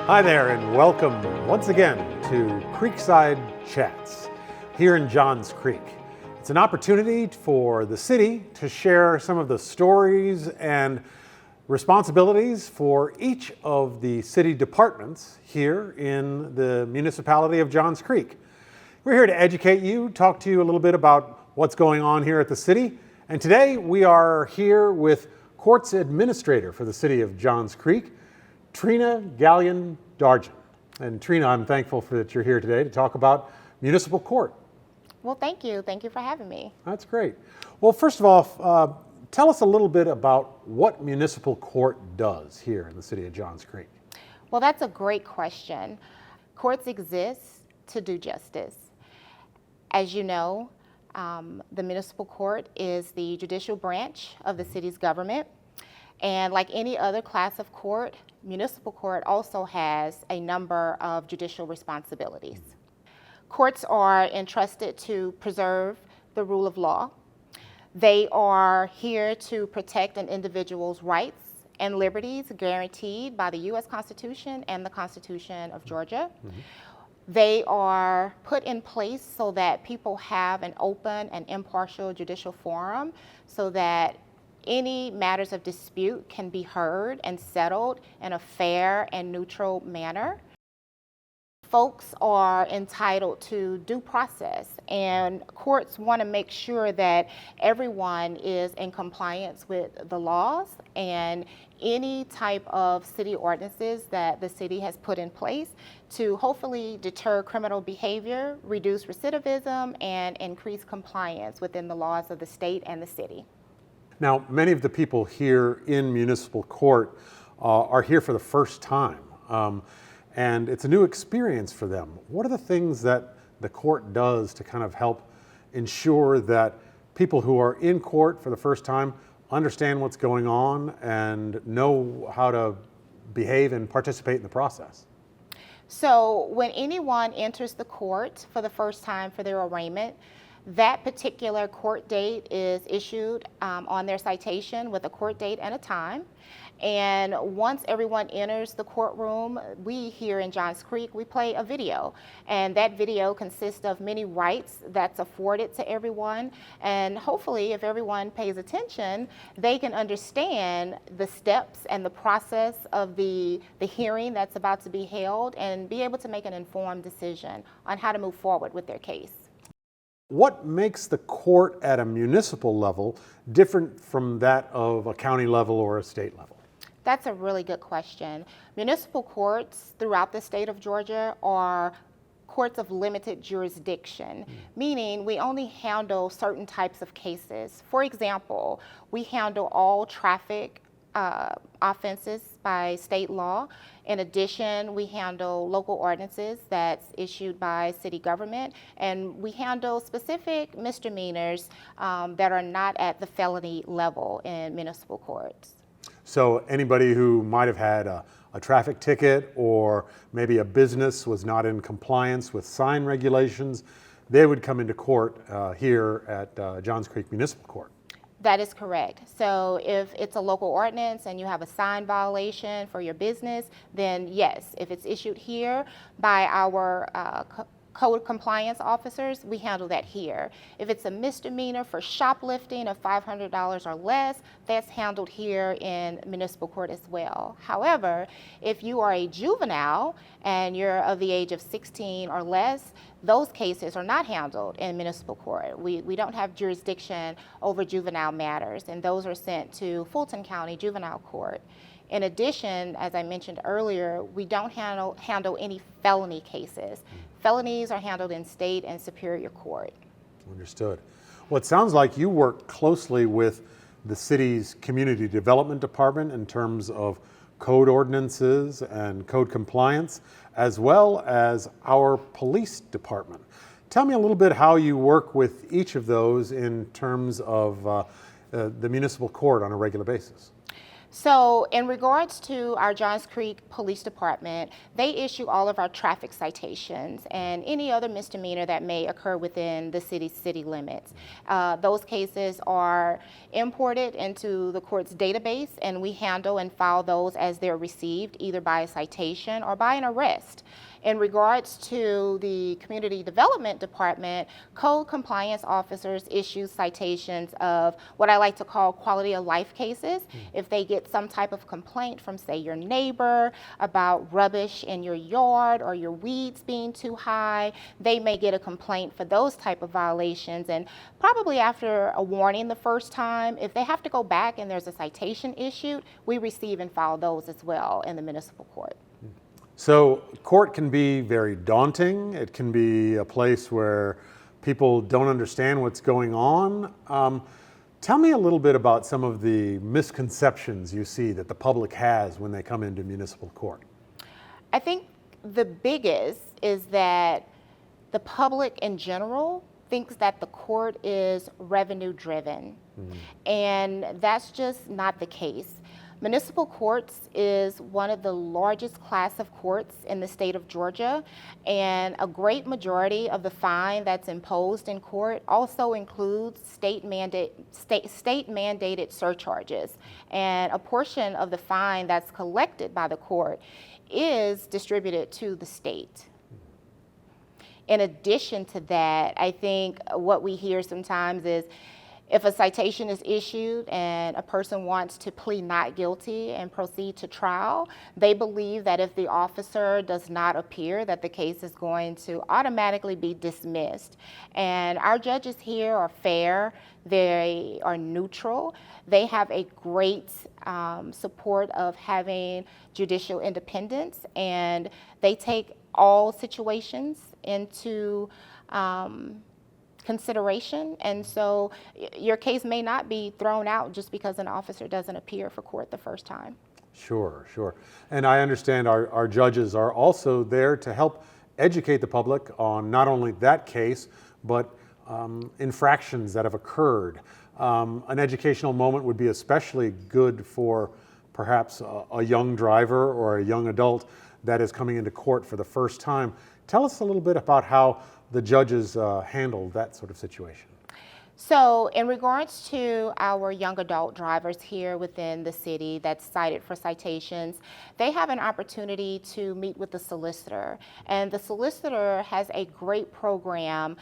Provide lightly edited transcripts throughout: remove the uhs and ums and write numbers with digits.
Hi there, and welcome once again to Creekside Chats here in Johns Creek. It's an opportunity for the city to share some of the stories and responsibilities for each of the city departments here in the municipality of Johns Creek. We're here to educate you, talk to you a little bit about what's going on here at the city. And today we are here with Courts Administrator for the city of Johns Creek, Trina Gallien. And Trina, I'm thankful that you're here today to talk about municipal court. Well, thank you. Thank you for having me. That's great. Well, first of all, tell us a little bit about what municipal court does here in the city of Johns Creek. Well, that's a great question. Courts exist to do justice. As you know, the municipal court is the judicial branch of the city's government. And like any other class of court, municipal court also has a number of judicial responsibilities. Courts are entrusted to preserve the rule of law. They are here to protect an individual's rights and liberties guaranteed by the U.S. Constitution and the Constitution of Georgia. They are put in place so that people have an open and impartial judicial forum so that any matters of dispute can be heard and settled in a fair and neutral manner. Folks are entitled to due process, and courts want to make sure that everyone is in compliance with the laws and any type of city ordinances that the city has put in place to hopefully deter criminal behavior, reduce recidivism, and increase compliance within the laws of the state and the city. Now, many of the people here in municipal court are here for the first time, and it's a new experience for them. What are the things that the court does to kind of help ensure that people who are in court for the first time understand what's going on and know how to behave and participate in the process? So when anyone enters the court for the first time for their arraignment, that particular court date is issued on their citation with a court date and a time. And once everyone enters the courtroom, we here in Johns Creek, we play a video. And that video consists of many rights that's afforded to everyone. And hopefully, if everyone pays attention, they can understand the steps and the process of the hearing that's about to be held and be able to make an informed decision on how to move forward with their case. What makes the court at a municipal level different from that of a county level or a state level? That's a really good question. Municipal courts throughout the state of Georgia are courts of limited jurisdiction, meaning we only handle certain types of cases. For example, we handle all traffic offenses by state law. In addition, we handle local ordinances that's issued by city government, and we handle specific misdemeanors that are not at the felony level in municipal courts. So anybody who might have had a traffic ticket or maybe a business was not in compliance with sign regulations, they would come into court here at Johns Creek Municipal Court. That is correct. So if it's a local ordinance and you have a sign violation for your business, then yes, if it's issued here by our code compliance officers, we handle that here. If it's a misdemeanor for shoplifting of $500 or less, that's handled here in municipal court as well. However, if you are a juvenile and you're of the age of 16 or less, those cases are not handled in municipal court. We don't have jurisdiction over juvenile matters, and those are sent to Fulton County Juvenile Court. In addition, as I mentioned earlier, we don't handle any felony cases. Felonies are handled in state and superior court. Understood. Well, it sounds like you work closely with the city's community development department in terms of code ordinances and code compliance, as well as our police department. Tell me a little bit how you work with each of those in terms of the municipal court on a regular basis. So in regards to our Johns Creek Police Department, they issue all of our traffic citations and any other misdemeanor that may occur within the city's city limits. Those cases are imported into the court's database, and we handle and file those as they're received, either by a citation or by an arrest. In regards to the Community Development Department, code compliance officers issue citations of what I like to call quality of life cases. If they get some type of complaint from, say, your neighbor about rubbish in your yard or your weeds being too high, they may get a complaint for those type of violations. And probably after a warning the first time, if they have to go back and there's a citation issued, we receive and file those as well in the municipal court. So court can be very daunting. It can be a place where people don't understand what's going on. Tell me a little bit about some of the misconceptions you see that the public has when they come into municipal court. I think the biggest is that the public in general thinks that the court is revenue driven. And that's just not the case. Municipal courts is one of the largest class of courts in the state of Georgia, and a great majority of the fine that's imposed in court also includes state mandated surcharges. And a portion of the fine that's collected by the court is distributed to the state. In addition to that, I think what we hear sometimes is if a citation is issued and a person wants to plead not guilty and proceed to trial, they believe that if the officer does not appear, that the case is going to automatically be dismissed. And our judges here are fair, they are neutral, they have a great support of having judicial independence, and they take all situations into consideration, and so your case may not be thrown out just because an officer doesn't appear for court the first time. Sure. And I understand our judges are also there to help educate the public on not only that case, but infractions that have occurred. An educational moment would be especially good for perhaps a young driver or a young adult that is coming into court for the first time. Tell us a little bit about how the judges handle that sort of situation. So in regards to our young adult drivers here within the city that's cited for citations, they have an opportunity to meet with the solicitor. And the solicitor has a great program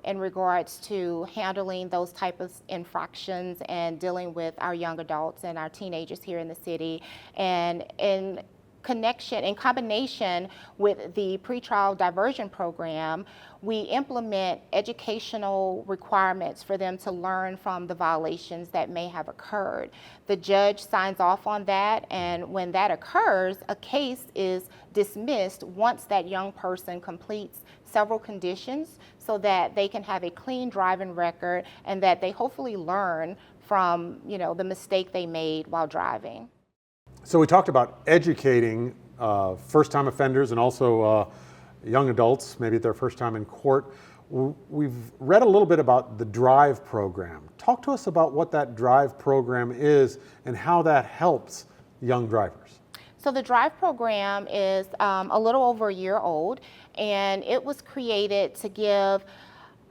in regards to handling those type of infractions and dealing with our young adults and our teenagers here in the city. And in combination with the pretrial diversion program, we implement educational requirements for them to learn from the violations that may have occurred. The judge signs off on that, and when that occurs, a case is dismissed once that young person completes several conditions so that they can have a clean driving record and that they hopefully learn from, the mistake they made while driving. So we talked about educating first-time offenders and also young adults, maybe at their first time in court. We've read a little bit about the DRIVE program. Talk to us about what that DRIVE program is and how that helps young drivers. So the DRIVE program is a little over a year old, and it was created to give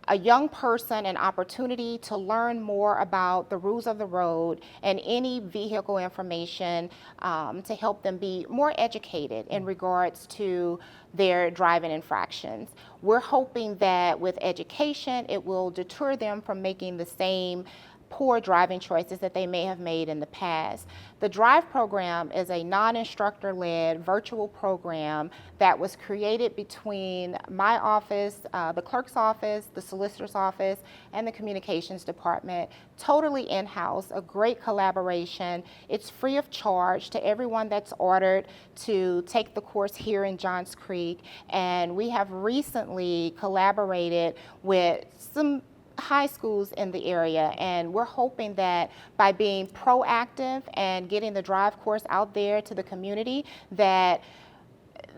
a young person an opportunity to learn more about the rules of the road and any vehicle information to help them be more educated in regards to their driving infractions. We're hoping that with education, it will deter them from making the same poor driving choices that they may have made in the past. The DRIVE program is a non-instructor-led virtual program that was created between my office, the clerk's office, the solicitor's office, and the communications department. Totally in-house, a great collaboration. It's free of charge to everyone that's ordered to take the course here in Johns Creek, and we have recently collaborated with some high schools in the area, and we're hoping that by being proactive and getting the DRIVE course out there to the community, that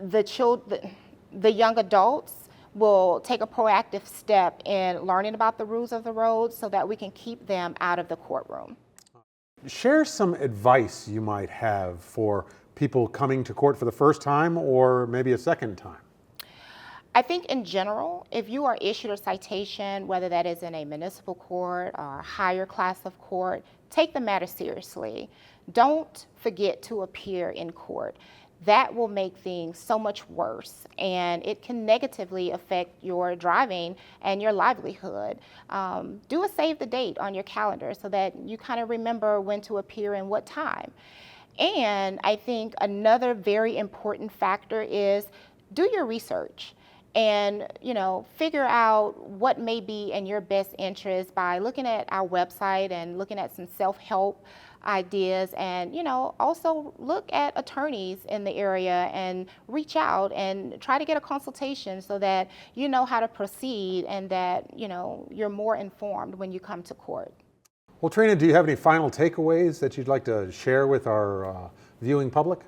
the young adults will take a proactive step in learning about the rules of the road so that we can keep them out of the courtroom. Share some advice you might have for people coming to court for the first time or maybe a second time. I think in general, if you are issued a citation, whether that is in a municipal court or a higher class of court, take the matter seriously. Don't forget to appear in court. That will make things so much worse, and it can negatively affect your driving and your livelihood. Do a save the date on your calendar so that you kind of remember when to appear and what time. And I think another very important factor is do your research and figure out what may be in your best interest by looking at our website and looking at some self-help ideas, and also look at attorneys in the area and reach out and try to get a consultation so that you know how to proceed and that you're more informed when you come to court. Well, Trina, do you have any final takeaways that you'd like to share with our viewing public?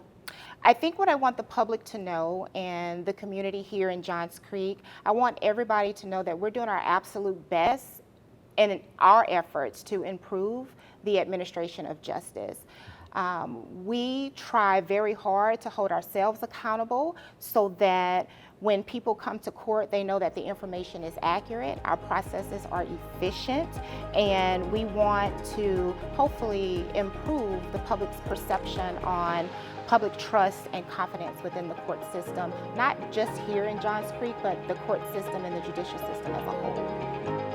I think what I want the public to know and the community here in Johns Creek, I want everybody to know that we're doing our absolute best in our efforts to improve the administration of justice. We try very hard to hold ourselves accountable so that when people come to court, they know that the information is accurate, our processes are efficient, and we want to hopefully improve the public's perception on public trust and confidence within the court system, not just here in Johns Creek, but the court system and the judicial system as a whole.